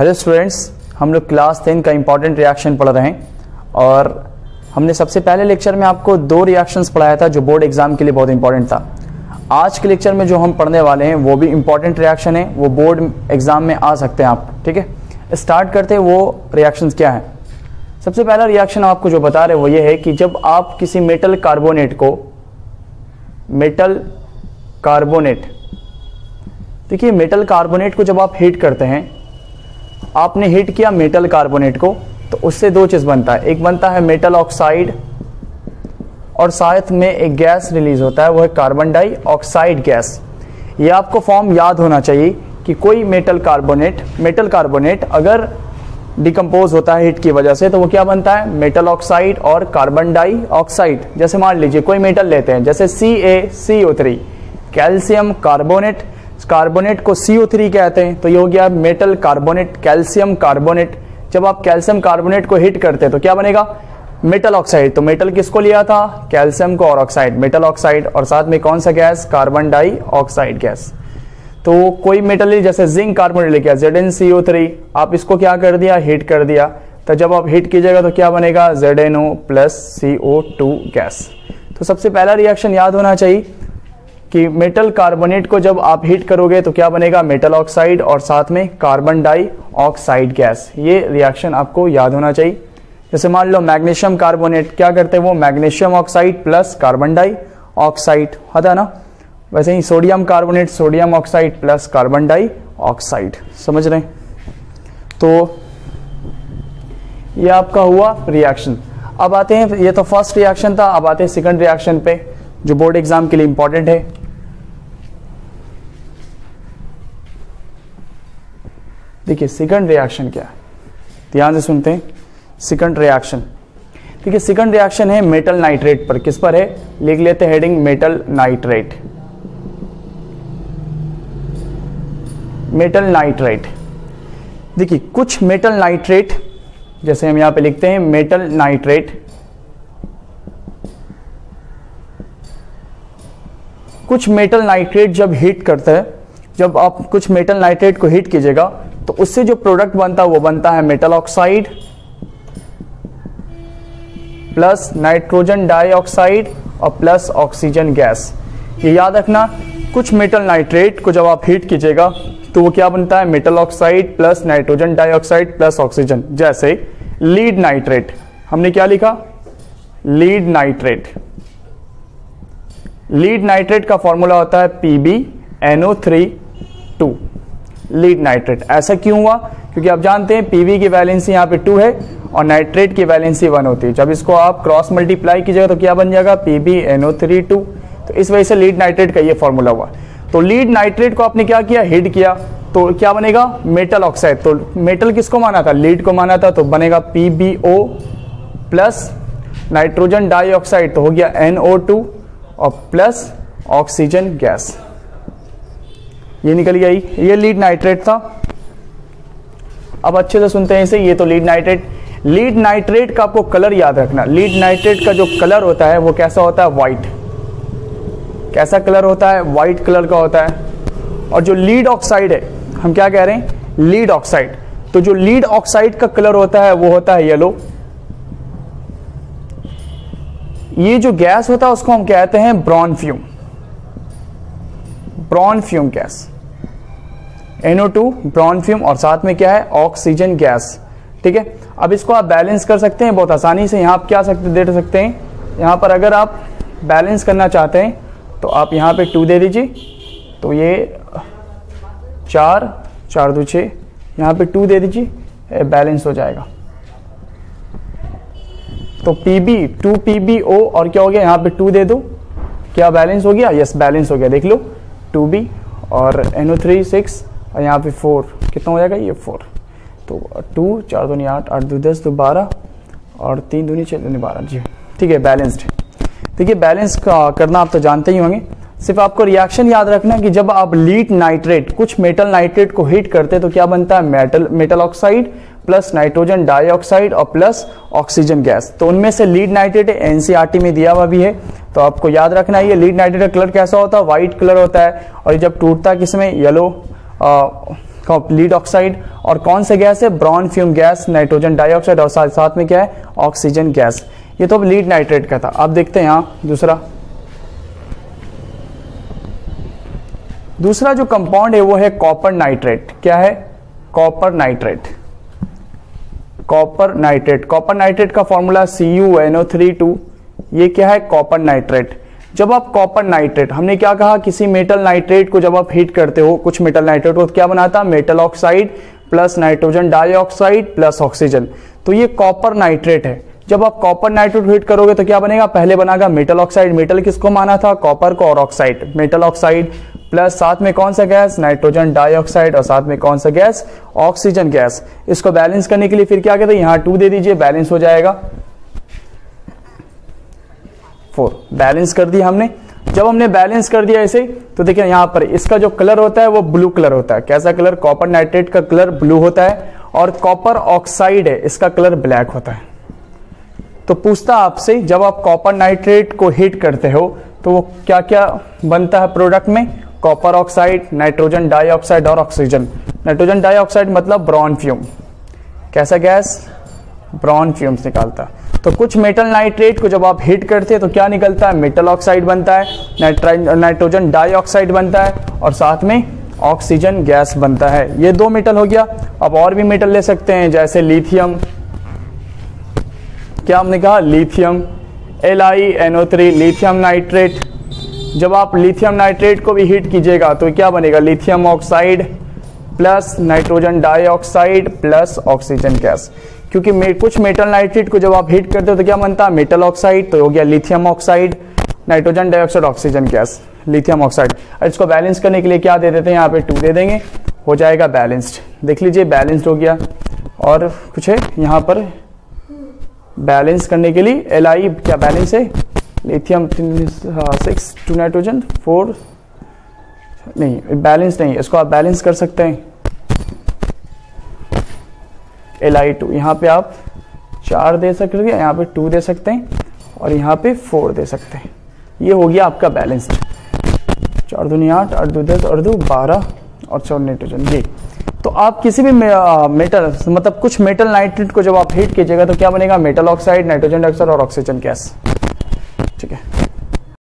Hello students, हम लोग class 10 का इम्पॉर्टेंट रिएक्शन पढ़ रहे हैं और हमने सबसे पहले लेक्चर में आपको 2 रिएक्शंस पढ़ाया था जो बोर्ड एग्जाम के लिए बहुत इंपॉर्टेंट था। आज के लेक्चर में जो हम पढ़ने वाले हैं वो भी इम्पॉर्टेंट रिएक्शन है, वो बोर्ड एग्जाम में आ सकते हैं आप। ठीक है, स्टार्ट करते हैं। वो रिएक्शंस क्या है? सबसे पहला रिएक्शन आपको जो बता रहे वो ये है कि जब आप किसी मेटल कार्बोनेट देखिए मेटल कार्बोनेट को जब आप हीट करते हैं, आपने हीट किया मेटल कार्बोनेट को, तो उससे 2 चीज बनता है। एक बनता है मेटल ऑक्साइड और साथ में एक गैस रिलीज होता है, वो है कार्बन डाइऑक्साइड गैस। ये आपको फॉर्म याद होना चाहिए कि कोई मेटल कार्बोनेट अगर डिकम्पोज होता है हीट की वजह से तो वो क्या बनता है? मेटल ऑक्साइड और कार्बन डाइऑक्साइड। जैसे मान लीजिए कोई मेटल लेते हैं, जैसे CaCO3, कैल्शियम कार्बोनेट, कार्बोनेट को CO3 कहते हैं, तो ये हो गया मेटल कार्बोनेट, कैल्शियम कार्बोनेट। जब आप कैल्शियम कार्बोनेट को हीट करते हैं तो क्या बनेगा? Metal oxide. तो मेटल किसको लिया था? कैल्शियम को, और ऑक्साइड मेटल ऑक्साइड, और साथ में कौन सा गैस? Carbon dioxide gas. तो कोई मेटल जैसे जिंक कार्बोनेट लेके ZnCO3, आप इसको क्या कर दिया? हीट कर दिया। तो जब आप हीट कीजिएगा तो क्या बनेगा? ZnO+CO2 gas. तो सबसे पहला रिएक्शन याद होना चाहिए कि मेटल कार्बोनेट को जब आप हीट करोगे तो क्या बनेगा? मेटल ऑक्साइड और साथ में कार्बन डाइऑक्साइड गैस। ये रिएक्शन आपको याद होना चाहिए। जैसे मान लो मैग्नीशियम कार्बोनेट, क्या करते हैं वो? Magnesium oxide plus carbon dioxide होता है ना। वैसे ही sodium carbonate, sodium oxide plus carbon dioxide. समझ रहे हैं? तो ये आपका हुआ रिएक्शन। अब आते हैं, ये तो फर्स्ट रिएक्शन था, अब आते हैं सेकंड रिएक्शन पे जो बोर्ड एग्जाम के लिए इंपॉर्टेंट है। देखिए सेकंड रिएक्शन क्या है, ध्यान से सुनते हैं। सेकंड रिएक्शन, देखिए सेकंड रिएक्शन है मेटल नाइट्रेट पर। किस पर है? लिख लेते हैं heading, metal nitrate. Metal nitrate, देखिए कुछ मेटल नाइट्रेट, जैसे हम यहां पे लिखते हैं मेटल नाइट्रेट, कुछ मेटल नाइट्रेट जब हीट करता है, जब आप कुछ मेटल नाइट्रेट को हीट कीजिएगा तो उससे जो प्रोडक्ट बनता है वो बनता है metal oxide plus nitrogen dioxide और प्लस ऑक्सीजन गैस। ये याद रखना, कुछ मेटल नाइट्रेट को जब आप हीट कीजिएगा तो वो क्या बनता है? Metal oxide plus nitrogen dioxide plus oxygen. जैसे लीड नाइट्रेट, हमने क्या लिखा? Lead nitrate. लीड नाइट्रेट का फॉर्मूला होता है PbNO3 लीड नाइट्रेट। ऐसा क्यों हुआ? क्योंकि आप जानते हैं Pb की वैलेंसी यहाँ पे 2 है और नाइट्रेट की वैलेंसी 1 होती है। जब इसको आप क्रॉस मल्टीप्लाई कीजिएगा तो क्या बन जाएगा? PbNO3 2। तो इस वजह से लीड नाइट्रेट का ये फॉर्मूला हुआ। तो लीड नाइट्रेट को आपने क्या किया? हीट किया, तो क्या बनेगा? Metal oxide. तो मेटल किसको माना था? लीड को माना था, तो बनेगा PbO प्लस नाइट्रोजन डाइऑक्साइड, तो हो गया NO2 और प्लस ऑक्सीजन गैस। ये निकल गया, ये लीड नाइट्रेट था। अब अच्छे से सुनते हैं इसे। ये तो लीड नाइट्रेट का आपको कलर याद रखना। लीड नाइट्रेट का जो कलर होता है वो कैसा होता है? व्हाइट। कैसा कलर होता है? व्हाइट कलर का होता है। और जो लीड ऑक्साइड है, हम क्या कह रहे हैं? Lead oxide. तो जो लीड ऑक्साइड का कलर होता है वो होता है येलो। ये जो गैस होता है उसको हम कहते हैं brown fume gas. NO2 brown fume, और साथ में क्या है? Oxygen gas. ठीक है, अब इसको आप बैलेंस कर सकते हैं बहुत आसानी से। यहां आप क्या दे सकते हैं? यहां पर अगर आप बैलेंस करना चाहते हैं तो आप यहां पे 2 दे दीजिए, तो ये 4 2 6, यहां पे 2 दे दीजिए, बैलेंस हो जाएगा। तो 2 PbO और क्या हो गया? यहाँ पे 2 दे दो, क्या बैलेंस हो गया? यस, बैलेंस हो गया। देख लो 2b और NO3 6 और यहाँ पे 4, कितना हो जाएगा? ये 4। तो 2 4 2 8 8 2 10 2 12 और 3 2 6 2 12 जी। ठीक है, बैलेंस्ड। देखिए बैलेंस करना आप तो जानते ही होंगे। सिर्फ आपको रिएक्शन याद रखना है कि जब आप लीड नाइट्रेट, कुछ मेटल नाइट्रेट को हीट करते हैं तो क्या बनता है? Metal oxide plus nitrogen dioxide और प्लस ऑक्सीजन गैस। तो उनमें से लीड नाइट्रेट एनसीईआरटी में दिया हुआ भी है, तो आपको याद रखना है। ये लीड नाइट्रेट का कलर कैसा होता है? व्हाइट कलर होता है। और जब टूटता है किसमें? येलो देखो लीड ऑक्साइड, और कौन सा गैस है, brown fume gas, nitrogen dioxide, और साथ में क्या है, ऑक्सीजन गैस। ये तो लीड नाइट्रेट का था। अब देखते हैं यहाँ दूसरा जो कंपाउंड है वो है कॉपर नाइट्रेट। क्या है, copper nitrate. Copper nitrate, copper nitrate का फॉर्मूला CuNO3 ये क्या है, कॉपर नाइट्रेट। जब आप कॉपर नाइट्रेट, हमने क्या कहा, किसी मेटल नाइट्रेट को जब आप हीट करते हो, कुछ मेटल नाइट्रेट को, तो क्या बनाता, metal oxide plus nitrogen dioxide plus oxygen. तो ये कॉपर नाइट्रेट है। जब आप कॉपर नाइट्रेट हीट करोगे तो क्या बनेगा, पहले बनेगा मेटल ऑक्साइड। मेटल किसको माना था, कॉपर को, और ऑक्साइड, मेटल ऑक्साइड प्लस साथ में कौन सा गैस, नाइट्रोजन डाइऑक्साइड, और साथ में कौन सा गैस, ऑक्सीजन गैस। इसको बैलेंस करने के लिए फिर क्या कहते हैं, यहाँ 2 दे दीजिए, बैलेंस हो जाएगा 4। बैलेंस कर दिया हमने। जब हमने बैलेंस कर दिया ऐसे, तो देखिए यहाँ पर इसका जो कलर होता है वो ब्लू कलर होता है। कैसा कलर, कॉपर नाइट्रेट का कलर ब्लू होता है, और कॉपर ऑक्साइड है इसका कलर ब्लैक होता है। तो पूछता आपसे, जब आप कॉपर नाइट्रेट को हीट करते हो तो वो क्या क्या बनता है प्रोडक्ट में, कॉपर ऑक्साइड, नाइट्रोजन डाइऑक्साइड और ऑक्सीजन। नाइट्रोजन डाइऑक्साइड मतलब ब्रॉन फ्यूम। कैसा गैस, ब्रॉन फ्यूम्स निकालता है। तो कुछ मेटल नाइट्रेट को जब आप हीट करते हैं तो क्या निकलता है, मेटल ऑक्साइड बनता है, नाइट्रोजन डाइऑक्साइड बनता है, और साथ में ऑक्सीजन गैस बनता है। ये 2 मेटल हो गया। अब और भी मेटल ले सकते हैं, जैसे लिथियम। क्या हमने कहा, लिथियम, LiNO3, लिथियम नाइट्रेट। जब आप लिथियम नाइट्रेट को भी हीट कीजिएगा तो क्या बनेगा, lithium oxide plus nitrogen dioxide plus oxygen gas. क्योंकि कुछ मेटल नाइट्रेट को जब आप हीट करते हो तो क्या बनता है, मेटल ऑक्साइड, तो हो गया lithium oxide, nitrogen dioxide, oxygen gas, lithium oxide. इसको बैलेंस करने के लिए क्या दे देते हैं, यहाँ पे 2 दे देंगे, हो जाएगा बैलेंस्ड। देख लीजिए बैलेंस्ड हो गया। और कुछ है यहाँ पर बैलेंस करने के लिए, Li क्या बैलेंस है, लिथियम 6 2 नाइट्रोजन 4, नहीं बैलेंस नहीं, इसको आप बैलेंस कर सकते हैं। Li2, यहाँ पे आप 4 दे सकते हैं, यहाँ पे 2 दे सकते हैं, और यहाँ पे 4 दे सकते हैं। ये हो गया आपका बैलेंस्ड। 4 दूनी 8, 8 2 10 और 2 12, और 4 नाइट्रोजन। ये तो आप किसी भी मेटल, मतलब कुछ मेटल नाइट्रेट को जब आप हीट कीजिएगा तो क्या बनेगा, मेटल ऑक्साइड, नाइट्रोजन डाइऑक्साइड और ऑक्सीजन गैस। ठीक है।